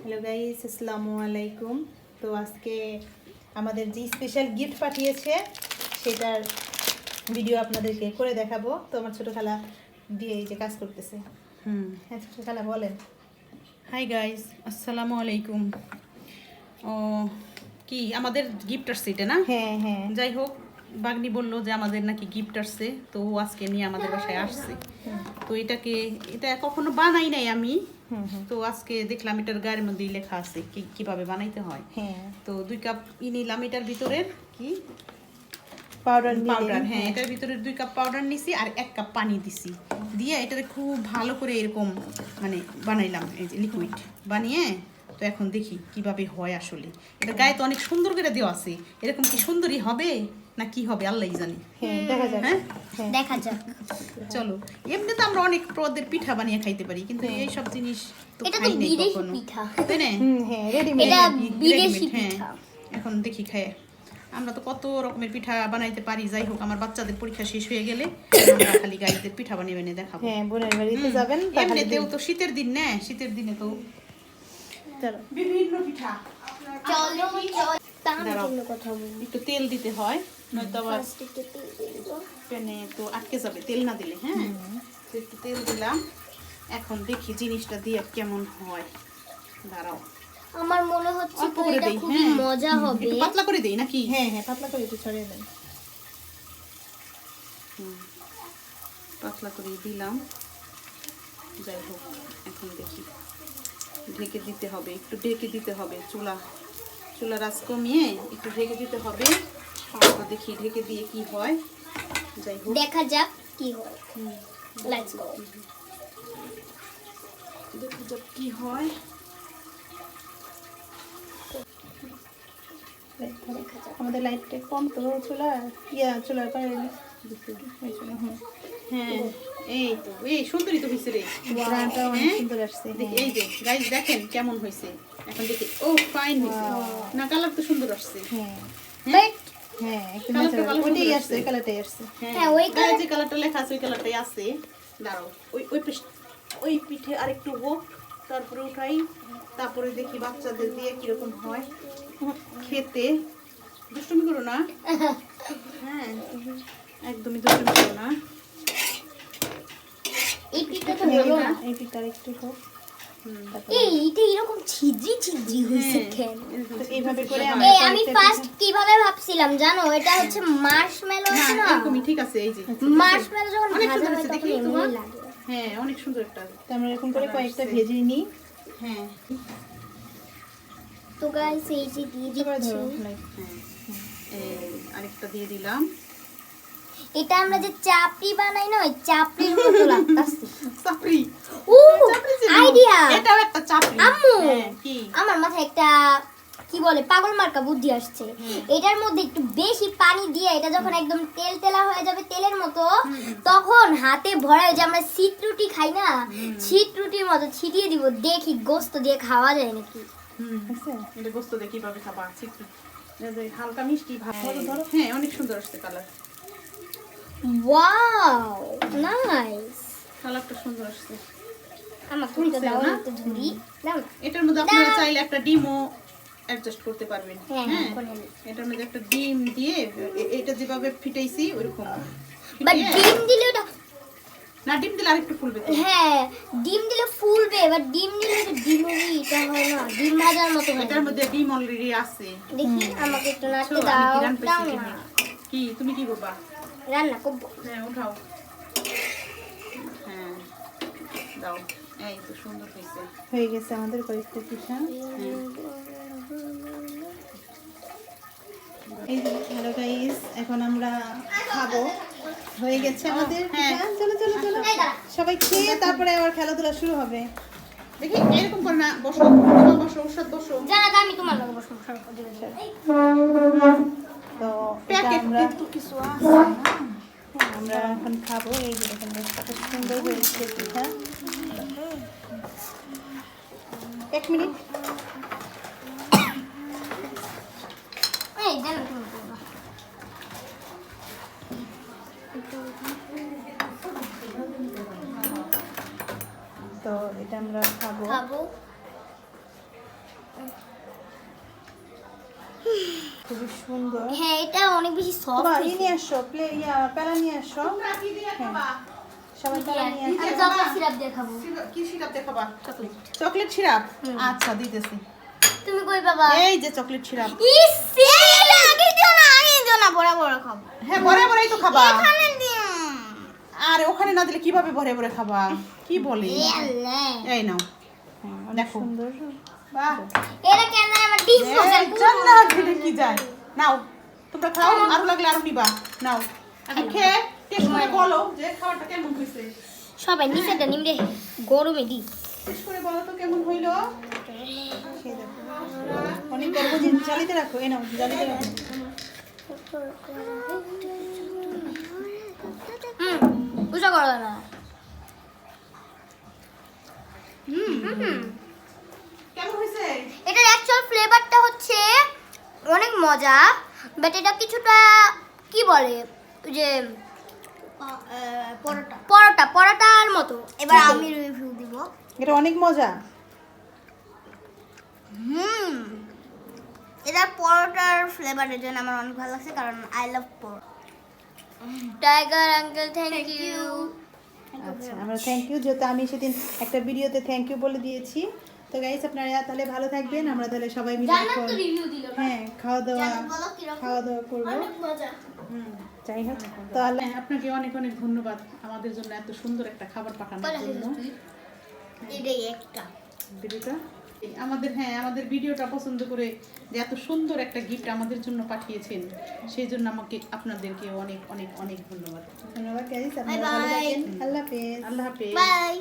Hello guys, আসসালামু আলাইকুম। তো আজকে আমাদের যে স্পেশাল গিফট পাঠিয়েছে সেটার ভিডিও আপনাদেরকে করে দেখাবো। তো আমার ছোটো খালা দিয়ে এই যে কাজ করতেছে। হ্যাঁ ছোটো খালা বলেন। হাই গাইস, আসসালামু আলাইকুম। ও কি আমাদের গিফট আসছে এটা না? হ্যাঁ হ্যাঁ যাই হোক, বাগনি বললো যে আমাদের নাকি গিফট আসছে, তো ও আজকে নিয়ে আমাদের বাসায় আসছে। তো এটা কখনো বানাই নাই আমি। তো আজকে দেখলাম এটার গায়ের মধ্যেই লেখা আছে কিভাবে বানাইতে হয়। হ্যাঁ তো 2 কাপ নিলাম। এটার ভিতরের কি পাউডার হ্যাঁ, এটার ভিতরে 2 কাপ পাউডার নিছি আর 1 কাপ পানি দিছি। দিয়ে এটারে খুব ভালো করে এরকম মানে বানাইলাম, এই যে লিকুইড বানিয়ে। তো এখন দেখি কিভাবে হয় আসলে। এটা গায়ে তো অনেক সুন্দর করে দেওয়া আছে, এরকম কি সুন্দরই হবে না কি হবে আল্লাহই জানে। হ্যাঁ দেখা যাক। হ্যাঁ দেখা যাক। চলো। এমনিতে আমরা অনেক পদের পিঠা বানিয়ে খাইতে পারি, কিন্তু এই সব জিনিস তো এটা তো খাই নাই বিদেশি কখনো, পিঠা। তাই না? হ্যাঁ রেডিমেড। এটা বিদেশি হ্যাঁ, পিঠা। এখন দেখি খায়। আমরা তো কত রকমের পিঠা বানাইতে পারি। যাই হোক, আমার বাচ্চাদের পরীক্ষা শেষ হয়ে গেলে আমরা খালি গাড়িতে পিঠা বানিয়ে বানিয়ে দেখাবো। হ্যাঁ বোনের বাড়িতে যাবেন। এমনিতেও তো শীতের দিন না, শীতের দিনে তো চলো বিভিন্ন পিঠা। চলো চল তার দাঁড়াও। জন্য কথা বলি। একটু তেল দিতে হয়, নয়তো আবার ফার্স্ট একটু তেল দিয়ে দিব। প্যানে তো আটকে যাবে তেল না দিলে। হ্যাঁ, তো একটু তেল দিলাম। এখন দেখি জিনিসটা দিয়ে কেমন হয়। দাঁড়াও, আমার মনে হচ্ছে অল্প তো করে এটা দেই। খুব হ্যাঁ, মজা হবে। একটু পাতলা করে দেই নাকি? হ্যাঁ হ্যাঁ পাতলা করে একটু ছড়িয়ে দেন। পাতলা করে দিলাম। যাই হোক, এখন দেখি ঢেকে দিতে হবে, একটু ঢেকে দিতে হবে। চুলার আঁচ কমিয়ে একটু ঢেকে দিতে হবে। তারপর দেখি ঢেকে দিয়ে কি হয়। যাই হোক, দেখা যাক কি হয়। Let's go. দেখা যাক কি হয়। আমাদের লাইটটা কম তো চুলার বাইরে। হ্যাঁ, এই তো এই সুন্দরই তো হয়েছে রে। গ্রানটা অনেক হ্যাঁ? সুন্দর আসছে। এই যে গাইস দেখেন কেমন হয়েছে। এখন দেখি, ও ফাইন হয়েছে না? কালার তো সুন্দর আসছে। হ্যাঁ বাট হ্যাঁ একটু কালারটা ন্যাচারাল ভালো ওইটাই সুন্দর আসছে, আসছে। কালারটাই আসছে। হ্যাঁ, ওই গায়ে যে কালারটা লেখা আছে ওই কালারটাই আছে। দাঁড়াও, ওই পিঠে আরেকটু হোক, তারপরে উঠাই। তারপরে দেখি বাচ্চাদের দিয়ে কিরকম হয় খেতে। দুষ্টুমি করো না। হ্যাঁ, একদমই দুষ্টুমি করো না। এই পিঠটা তো হলো না। এই পিঠার একটু হোক। এইটা এরকম ছিদ্রি হয়েছে কেন? তো এইভাবে করে এই আমি ফার্স্ট কিভাবে ভাবছিলাম জানো, এটা হচ্ছে মার্শমেলো না, আছে না? এরকমই ঠিক আছে। এই যে মার্শমেলো যখন অনেক ভাজা সুন্দর হয় হয়েছে, তখন দেখি এমনি তোমার? লাগে। হ্যাঁ, অনেক সুন্দর একটা। তো আমরা এরকম করে কয়েকটা ভেজে নিই। হ্যাঁ তো গাইস এই যে দিয়ে তারপরে দিচ্ছি। ধরো like এই আরেকটা দিয়ে দিলাম। এটা আমরা যে চাপড়ি বানাই না, ওই চাপড়ির মতো লাগতাছে। চাপড়ি। ও চাপড়ি ছিল। আইডিয়া। এটাও একটা চাপড়ি। আম্মু হ্যাঁ, কি? আমার মাথায় একটা কি বলে পাগল মার্কা বুদ্ধি আসছে। এটার মধ্যে একটু বেশি পানি দিয়ে এটা যখন একদম তেলা হয়ে যাবে তেলের মতো, তখন হাতে ভরা যে আমরা শীত রুটি খাই না, শীত রুটির মতো ছিটিয়ে দিব। দেখি গোস্ত দিয়ে খাওয়া যায় নাকি। আছে। এটা গোস্ত দিয়ে কিভাবে খাবা? চিত্র হালকা মিষ্টি ভাব। ধরো, ধরো। হ্যাঁ, অনেক সুন্দর আসছে কালার। Wow nice. কালারটা সুন্দর আসছে। আমাকে ফুলছে দাও না? একটু ধরি দাও না। এটার মধ্যে আপনারা চাইলে একটা ডিমও অ্যাডজাস্ট করতে পারবেন। হ্যাঁ, হ্যাঁ, করে নিই। এটার মধ্যে একটা ডিম দিয়ে এটা যেভাবে ফিটাইছি ওইরকম বাট ফিটিয়ে- ডিম দিলে ওটা না, ডিম দিলে আরেকটু ফুলবে তো। হ্যাঁ ডিম দিলে ফুলবে, এবার ডিম দিলে তো ডিমেরই এটা হয় না, ডিম ভাজার মতো হয় এটার না। মধ্যে ডিম অলরেডি আছে। দেখি আমাকে একটু নাড়তে আমি দাও। কিরান দাও পাইছি না, কি তুমি কি করবা? রান্না করবো। হ্যাঁ, উঠাও। হ্যাঁ, দাও। এই তো সুন্দর হয়েছে। হয়ে গেছে আমাদের কয়েকটা পিঠা। এই যে হ্যালো গাইস, এখন আমরা খাবো। হয়ে গেছে আমাদের হ্যাঁ। পিঠা। চলো চলো চলো এই দাঁড়া। সবাই খেয়ে তারপরে আবার খেলাধুলা শুরু হবে। দেখি এরকম করে না, বসো বাবা, বসো ওর বসো। জানা তো আমি তোমার লগে বসবো। তো এটা প্যাকেট আমরা কিন্তু কিছু আছে না। আমরা এখন খাবো। এই যে দেখেন কত সুন্দর হয়েছে পিঠা। 1 মিনিট। এই জানা তুমি করবা। তো এটা আমরা খাবো। খাবো। খুবই সুন্দর। হ্যাঁ এটা অনেক বেশি সফট বাবা, নিয়ে আসো, প্যালা নিয়ে আসো। তোমরা কি দিয়ে খাবা? সবাই প্যালা নিয়ে আসো। আমি চকলেট সিরাপ দিয়ে খাবো। কি সিরাপ দেখাবা? Chocolate syrup. আচ্ছা দিতেছি। তুমি কই বাবা? এই যে চকলেট সিরাপ। ইসি আগে দিও না বড় বড় খাবো। হ্যাঁ ভরে ভরেই তো খাবা। এখানে দিও। আরে ওখানে না দিলে কিভাবে ভরে ভরে খাবা? কি বলি? এলে এই নাও। অনেক দেখো। সুন্দর। বাহ। এটা কেন আমার ডিসপোজাল এই জান্নাত, এটা কি যায়? নাও। তোমরা খাও, আরো লাগলে আরো নিবা। নাও। এখন খেয়ে টেস্ট করে বলো যে খাবারটা কেমন হয়েছে। সবাই নিচেটা নিমরে গরমে দি। টেস্ট করে বলো তো কেমন হইলো। খেয়ে দেখো। অনেক গরম, জালিতে রাখো, এই নাও, জালিতে রাখো। বুঝা করো না। কেমন হয়েছে? এটার অ্যাকচুয়াল ফ্লেভারটা হচ্ছে অনেক মজা, বাট এটা কিছুটা কি বলে ওই যে পরোটার মতো। এবার আমি রিভিউ দিব। এটা অনেক মজা। এটা পরোটার ফ্লেভারের জন্য আমার অনেক ভালো লাগছে, কারণ I love paratha. Tiger uncle thank you. আচ্ছা, আমরা থ্যাংক ইউ, যেহেতু আমি সেদিন একটা ভিডিওতে থ্যাংক ইউ বলে দিয়েছি। তো গাইস আপনারা তাহলে ভালো থাকবেন, আমরা তাহলে সবাই মিলে জান্নাত এখন তো রিভিউ দিল না। হ্যাঁ খাওয়া দাওয়া জান্নাত বলো কিরকম? করবো। অনেক মজা। যাই হোক, তো আল্লাহ হ্যাঁ, আপনাকে অনেক অনেক ধন্যবাদ আমাদের জন্য এত সুন্দর একটা খাবার পাঠানোর জন্য। এটাই একটা দিদিটা আমাদের ভিডিওটা পছন্দ করে যে এত সুন্দর একটা গিফট আমাদের জন্য পাঠিয়েছেন, সেই জন্য আপনাদেরকে অনেক অনেক অনেক ধন্যবাদ। ধন্যবাদ গাইস, আপনারা ভালো Bye bye. থাকেন। আল্লাহ হাফেজ। আল্লাহ হাফেজ। বাই।